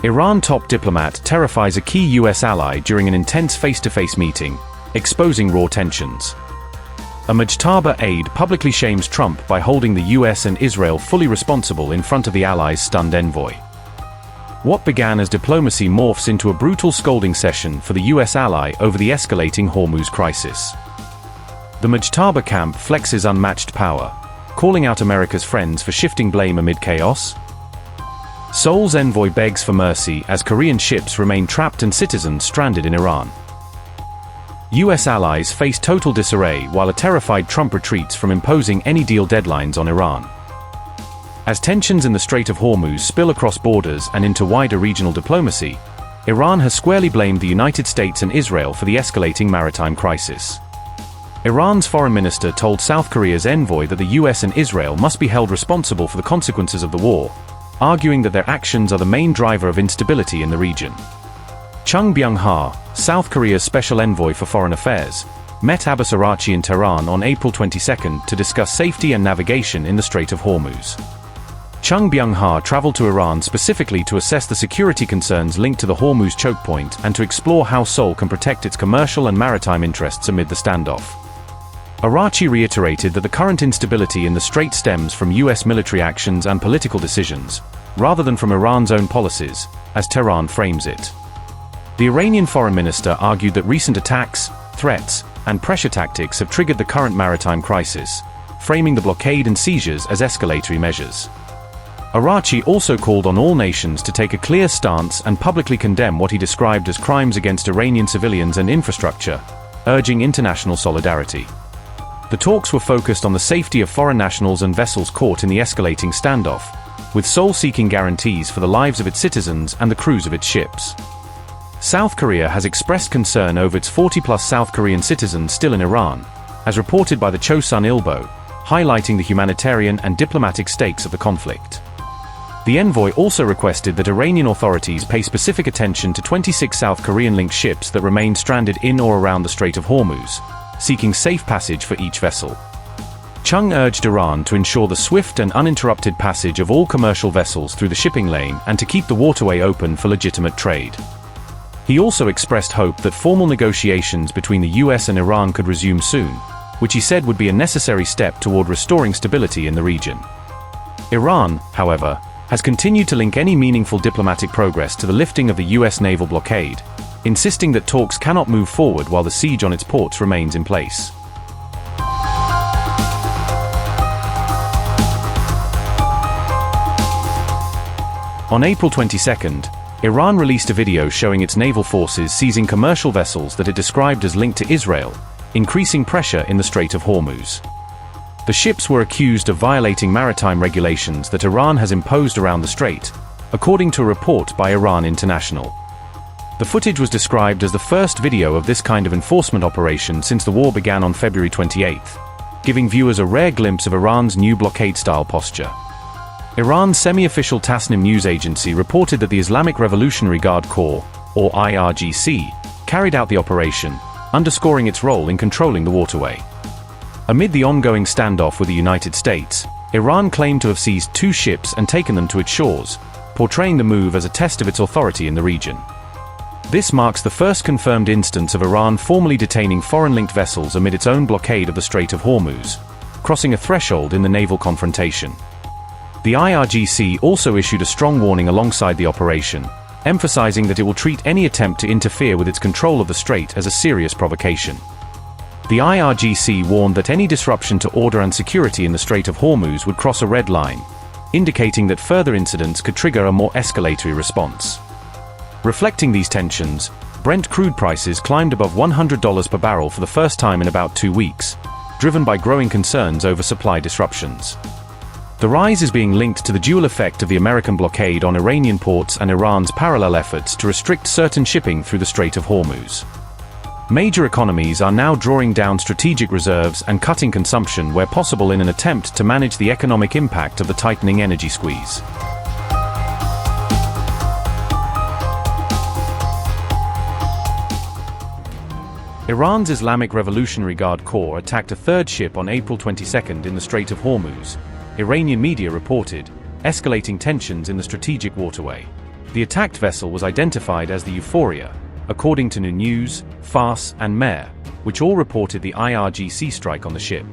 Iran top diplomat terrifies a key US ally during an intense face-to-face meeting, exposing raw tensions. A Mujtaba aide publicly shames Trump by holding the US and Israel fully responsible in front of the allies' stunned envoy. What began as diplomacy morphs into a brutal scolding session for the US ally over the escalating Hormuz crisis. The Mujtaba camp flexes unmatched power, calling out America's friends for shifting blame amid chaos. Seoul's envoy begs for mercy as Korean ships remain trapped and citizens stranded in Iran. US allies face total disarray while a terrified Trump retreats from imposing any deal deadlines on Iran. As tensions in the Strait of Hormuz spill across borders and into wider regional diplomacy, Iran has squarely blamed the United States and Israel for the escalating maritime crisis. Iran's foreign minister told South Korea's envoy that the US and Israel must be held responsible for the consequences of the war, arguing that their actions are the main driver of instability in the region. Chung Byung-ha, South Korea's special envoy for foreign affairs, met Abbas Araghchi in Tehran on April 22 to discuss safety and navigation in the Strait of Hormuz. Chung Byung-ha traveled to Iran specifically to assess the security concerns linked to the Hormuz choke point and to explore how Seoul can protect its commercial and maritime interests amid the standoff. Araghchi reiterated that the current instability in the strait stems from US military actions and political decisions, rather than from Iran's own policies, as Tehran frames it. The Iranian foreign minister argued that recent attacks, threats, and pressure tactics have triggered the current maritime crisis, framing the blockade and seizures as escalatory measures. Araghchi also called on all nations to take a clear stance and publicly condemn what he described as crimes against Iranian civilians and infrastructure, urging international solidarity. The talks were focused on the safety of foreign nationals and vessels caught in the escalating standoff, with Seoul seeking guarantees for the lives of its citizens and the crews of its ships. South Korea has expressed concern over its 40-plus South Korean citizens still in Iran, as reported by the Chosun Ilbo, highlighting the humanitarian and diplomatic stakes of the conflict. The envoy also requested that Iranian authorities pay specific attention to 26 South Korean-linked ships that remain stranded in or around the Strait of Hormuz, seeking safe passage for each vessel. Chung urged Iran to ensure the swift and uninterrupted passage of all commercial vessels through the shipping lane and to keep the waterway open for legitimate trade. He also expressed hope that formal negotiations between the US and Iran could resume soon, which he said would be a necessary step toward restoring stability in the region. Iran, however, has continued to link any meaningful diplomatic progress to the lifting of the US naval blockade, insisting that talks cannot move forward while the siege on its ports remains in place. On April 22, Iran released a video showing its naval forces seizing commercial vessels that it described as linked to Israel, increasing pressure in the Strait of Hormuz. The ships were accused of violating maritime regulations that Iran has imposed around the strait, according to a report by Iran International. The footage was described as the first video of this kind of enforcement operation since the war began on February 28, giving viewers a rare glimpse of Iran's new blockade-style posture. Iran's semi-official Tasnim news agency reported that the Islamic Revolutionary Guard Corps, or IRGC, carried out the operation, underscoring its role in controlling the waterway. Amid the ongoing standoff with the United States, Iran claimed to have seized 2 ships and taken them to its shores, portraying the move as a test of its authority in the region. This marks the first confirmed instance of Iran formally detaining foreign-linked vessels amid its own blockade of the Strait of Hormuz, crossing a threshold in the naval confrontation. The IRGC also issued a strong warning alongside the operation, emphasizing that it will treat any attempt to interfere with its control of the strait as a serious provocation. The IRGC warned that any disruption to order and security in the Strait of Hormuz would cross a red line, indicating that further incidents could trigger a more escalatory response. Reflecting these tensions, Brent crude prices climbed above $100 per barrel for the first time in about 2 weeks, driven by growing concerns over supply disruptions. The rise is being linked to the dual effect of the American blockade on Iranian ports and Iran's parallel efforts to restrict certain shipping through the Strait of Hormuz. Major economies are now drawing down strategic reserves and cutting consumption where possible in an attempt to manage the economic impact of the tightening energy squeeze. Iran's Islamic Revolutionary Guard Corps attacked a 3rd ship on April 22 in the Strait of Hormuz, Iranian media reported, escalating tensions in the strategic waterway. The attacked vessel was identified as the Euphoria, according to News, Fars, and Mer, which all reported the IRGC strike on the ship.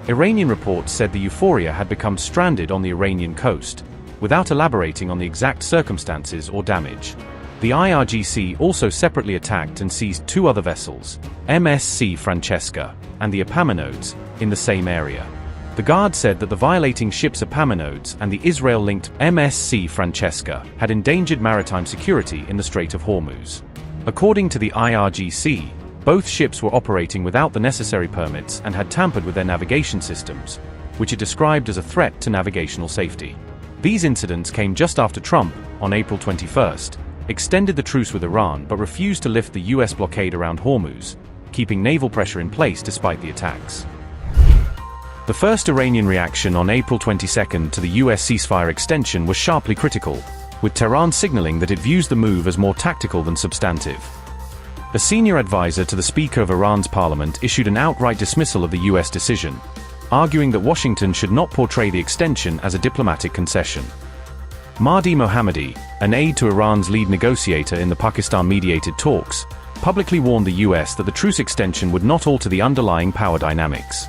Iranian reports said the Euphoria had become stranded on the Iranian coast, without elaborating on the exact circumstances or damage. The IRGC also separately attacked and seized two other vessels, MSC Francesca and the Epaminondas, in the same area. The Guard said that the violating ships Epaminondas and the Israel-linked MSC Francesca had endangered maritime security in the Strait of Hormuz. According to the IRGC, both ships were operating without the necessary permits and had tampered with their navigation systems, which it described as a threat to navigational safety. These incidents came just after Trump, on April 21st, extended the truce with Iran but refused to lift the US blockade around Hormuz, keeping naval pressure in place despite the attacks. The first Iranian reaction on April 22 to the US ceasefire extension was sharply critical, with Tehran signaling that it views the move as more tactical than substantive. A senior advisor to the Speaker of Iran's parliament issued an outright dismissal of the US decision, arguing that Washington should not portray the extension as a diplomatic concession. Mahdi Mohammadi, an aide to Iran's lead negotiator in the Pakistan-mediated talks, publicly warned the US that the truce extension would not alter the underlying power dynamics.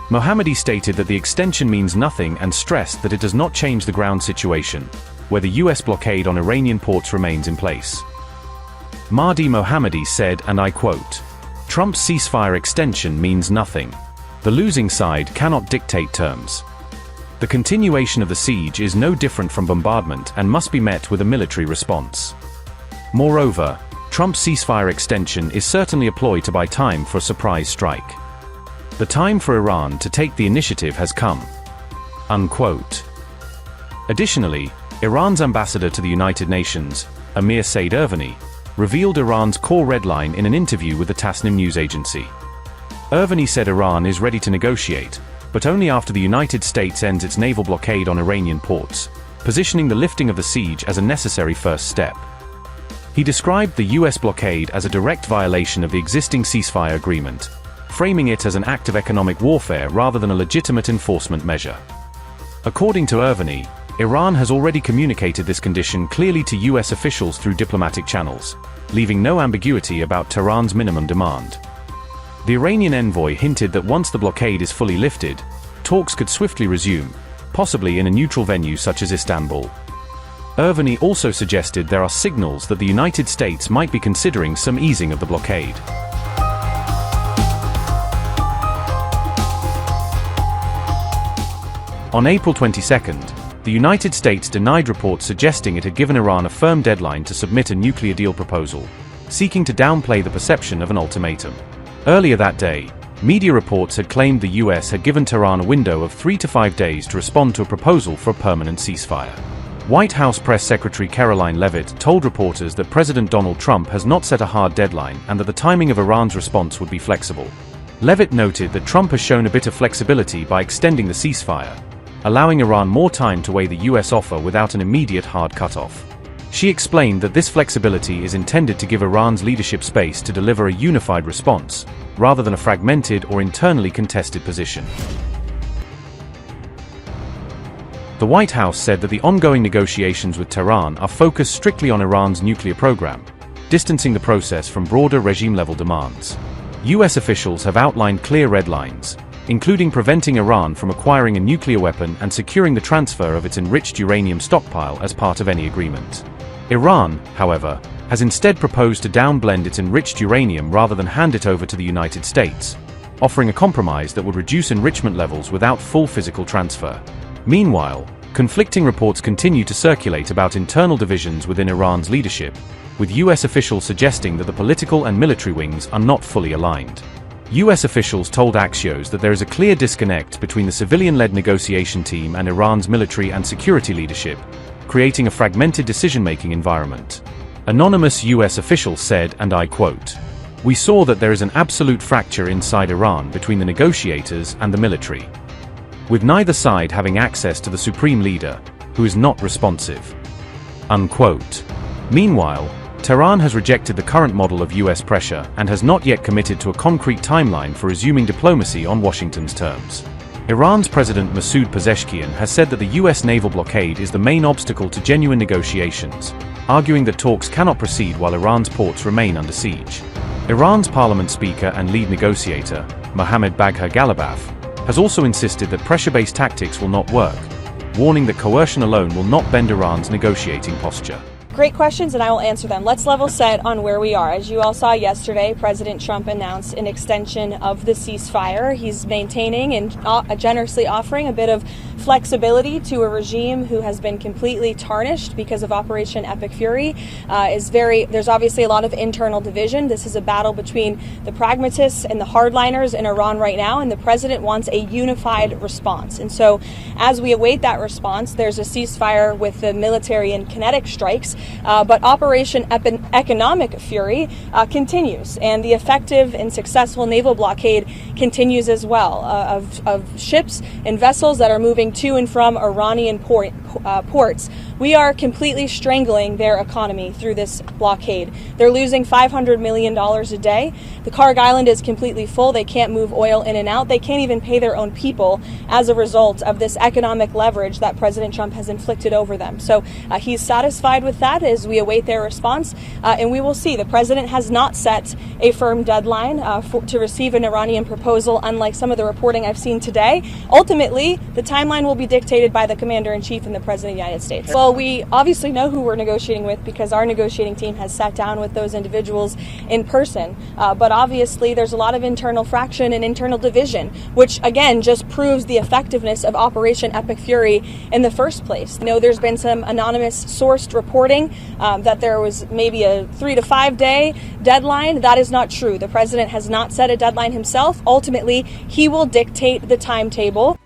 Mohammadi stated that the extension means nothing and stressed that it does not change the ground situation, where the US blockade on Iranian ports remains in place. Mahdi Mohammadi said, and I quote, "Trump's ceasefire extension means nothing. The losing side cannot dictate terms. The continuation of the siege is no different from bombardment and must be met with a military response. Moreover, Trump's ceasefire extension is certainly a ploy to buy time for a surprise strike. The time for Iran to take the initiative has come." Unquote. Additionally, Iran's ambassador to the United Nations, Amir Said Irvani, revealed Iran's core red line in an interview with the Tasnim news agency. Irvani said Iran is ready to negotiate, but only after the United States ends its naval blockade on Iranian ports, positioning the lifting of the siege as a necessary first step. He described the US blockade as a direct violation of the existing ceasefire agreement, framing it as an act of economic warfare rather than a legitimate enforcement measure. According to Irvani, Iran has already communicated this condition clearly to US officials through diplomatic channels, leaving no ambiguity about Tehran's minimum demand. The Iranian envoy hinted that once the blockade is fully lifted, talks could swiftly resume, possibly in a neutral venue such as Istanbul. Irvani also suggested there are signals that the United States might be considering some easing of the blockade. On April 22, the United States denied reports suggesting it had given Iran a firm deadline to submit a nuclear deal proposal, seeking to downplay the perception of an ultimatum. Earlier that day, media reports had claimed the US had given Tehran a window of 3 to 5 days to respond to a proposal for a permanent ceasefire. White House Press Secretary Caroline Leavitt told reporters that President Donald Trump has not set a hard deadline and that the timing of Iran's response would be flexible. Leavitt noted that Trump has shown a bit of flexibility by extending the ceasefire, allowing Iran more time to weigh the US offer without an immediate hard cutoff. She explained that this flexibility is intended to give Iran's leadership space to deliver a unified response, rather than a fragmented or internally contested position. The White House said that the ongoing negotiations with Tehran are focused strictly on Iran's nuclear program, distancing the process from broader regime-level demands. US officials have outlined clear red lines, including preventing Iran from acquiring a nuclear weapon and securing the transfer of its enriched uranium stockpile as part of any agreement. Iran, however, has instead proposed to downblend its enriched uranium rather than hand it over to the United States, offering a compromise that would reduce enrichment levels without full physical transfer. Meanwhile, conflicting reports continue to circulate about internal divisions within Iran's leadership, with US officials suggesting that the political and military wings are not fully aligned. US officials told Axios that there is a clear disconnect between the civilian-led negotiation team and Iran's military and security leadership, creating a fragmented decision-making environment. Anonymous US officials said, and I quote, "We saw that there is an absolute fracture inside Iran between the negotiators and the military, with neither side having access to the supreme leader, who is not responsive." Unquote. Meanwhile, Tehran has rejected the current model of US pressure and has not yet committed to a concrete timeline for resuming diplomacy on Washington's terms. Iran's President Masoud Pezeshkian has said that the US naval blockade is the main obstacle to genuine negotiations, arguing that talks cannot proceed while Iran's ports remain under siege. Iran's parliament speaker and lead negotiator, Mohammad Bagher Ghalibaf, has also insisted that pressure-based tactics will not work, warning that coercion alone will not bend Iran's negotiating posture. Great questions, and I will answer them. Let's level set on where we are. As you all saw yesterday, President Trump announced an extension of the ceasefire. He's maintaining and generously offering a bit of flexibility to a regime who has been completely tarnished because of Operation Epic Fury. There's obviously a lot of internal division. This is a battle between the pragmatists and the hardliners in Iran right now, and the president wants a unified response. And so as we await that response, there's a ceasefire with the military and kinetic strikes, but Operation Economic Fury continues, and the effective and successful naval blockade continues as well, of ships and vessels that are moving to and from Iranian ports. We are completely strangling their economy through this blockade. They're losing $500 million a day. The Karg Island is completely full. They can't move oil in and out. They can't even pay their own people as a result of this economic leverage that President Trump has inflicted over them. So he's satisfied with that as we await their response, and we will see. The president has not set a firm deadline to receive an Iranian proposal, unlike some of the reporting I've seen today. Ultimately, the timeline will be dictated by the commander-in-chief and the president of the United States. Well, we obviously know who we're negotiating with because our negotiating team has sat down with those individuals in person. But obviously, there's a lot of internal fraction and internal division, which again just proves the effectiveness of Operation Epic Fury in the first place. You know, there's been some anonymous sourced reporting that there was maybe a 3 to 5 day deadline. That is not true. The president has not set a deadline himself. Ultimately, he will dictate the timetable.